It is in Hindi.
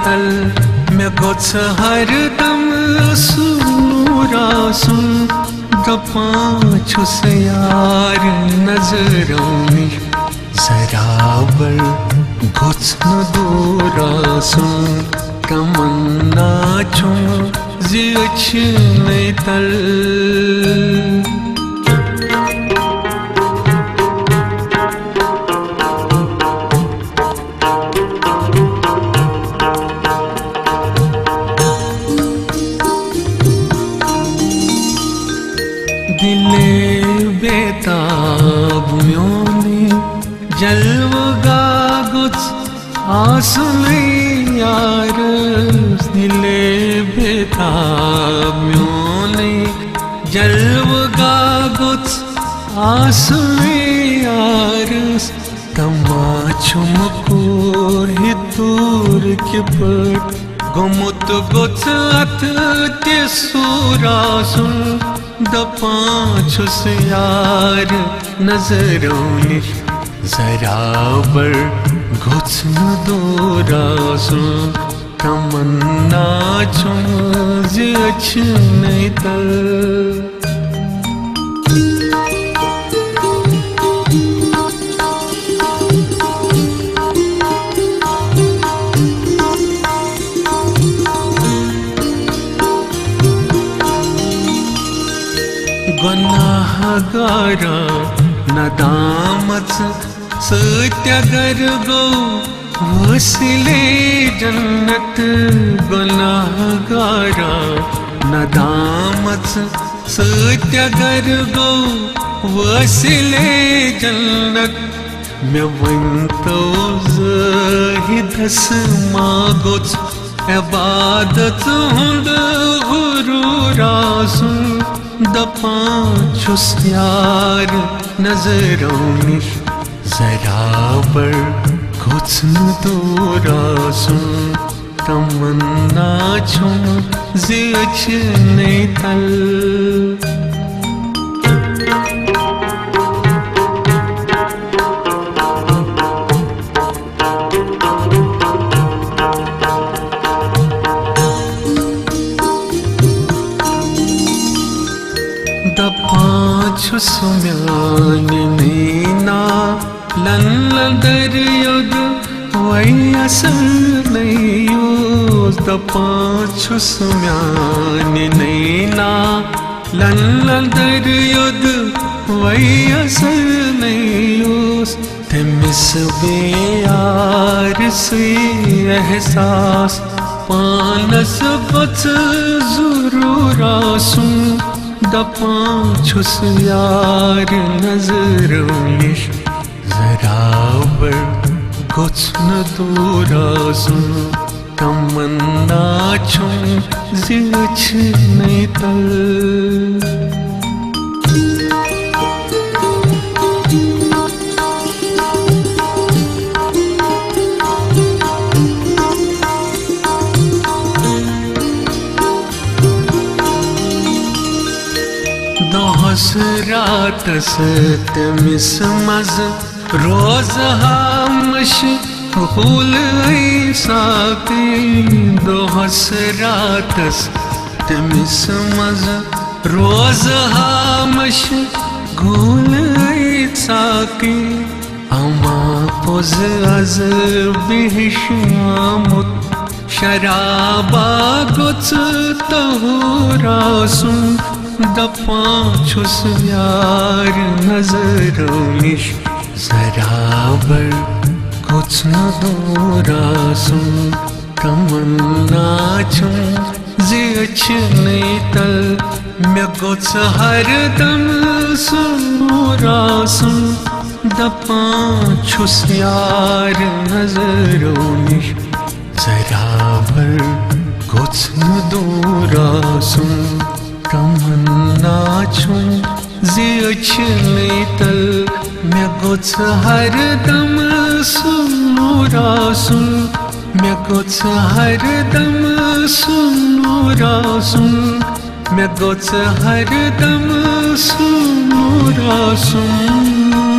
तल मे गोच हरदम सूरासुन दपां छुस यार नजरों में जराबर गोच न दूरासुन तमन्ना छुं जियछ नहीं तल दिले बेताब म्योने जलवगा गुच आसुले यार दिले बेताब म्योने जलवगा गुच आसुले यार तमाचुम को हितूर के पट गुमुत गुच अत ते सूरासुन दपां छुस यार नजरों ने जराबर गुच न दूरासुन तमन्ना छुं जियछ नहीं तल गुनाहगारा नदामत सत्यागर गो वसीले जन्नत गुनाहगारा नदामत सत्यागर गो वसीले जन्नत मैं वंतो ज़हिदस मागोच इबादत हुंद गुरूरासुन दपां छुस यार नजरों में जराबर कुछ न दूरासुन तमन्ना छुं जियछ नहीं तल दपां छुस म्याने नैना लन दरियुद वही असर नहीं यूज दपां छुस म्याने नैना लन दरियुद वही असर नहीं यूज तमिस बेयार से एहसास पानस बच ज़रूरासुन दपां छुस यार नजरों में जराबर गुच न दूरासुन तमन्ना छुं जियछ नहीं तल दोहस रातस तमिस मज रोज हमश भूल साकी दोहस रातस तमिस मज रोज हमश घूल साकी अमा पुज अज बिहिशामुत शराबा गुच तहूरासुन दपां छुस यार नजरों में जराबर कुछ न दूरासुन तमन्ना छुं जियछ नहीं तल मैं गुच हरदम सूरासुन दपां छुस यार नजरों में जराबर कुछ न दूरासुन तमन्ना छुं जियछ नहीं तल मैं गुच हरदम गोच हर दम सुनोरा सुन, मैं गोच हर दम सुनोरा सुन।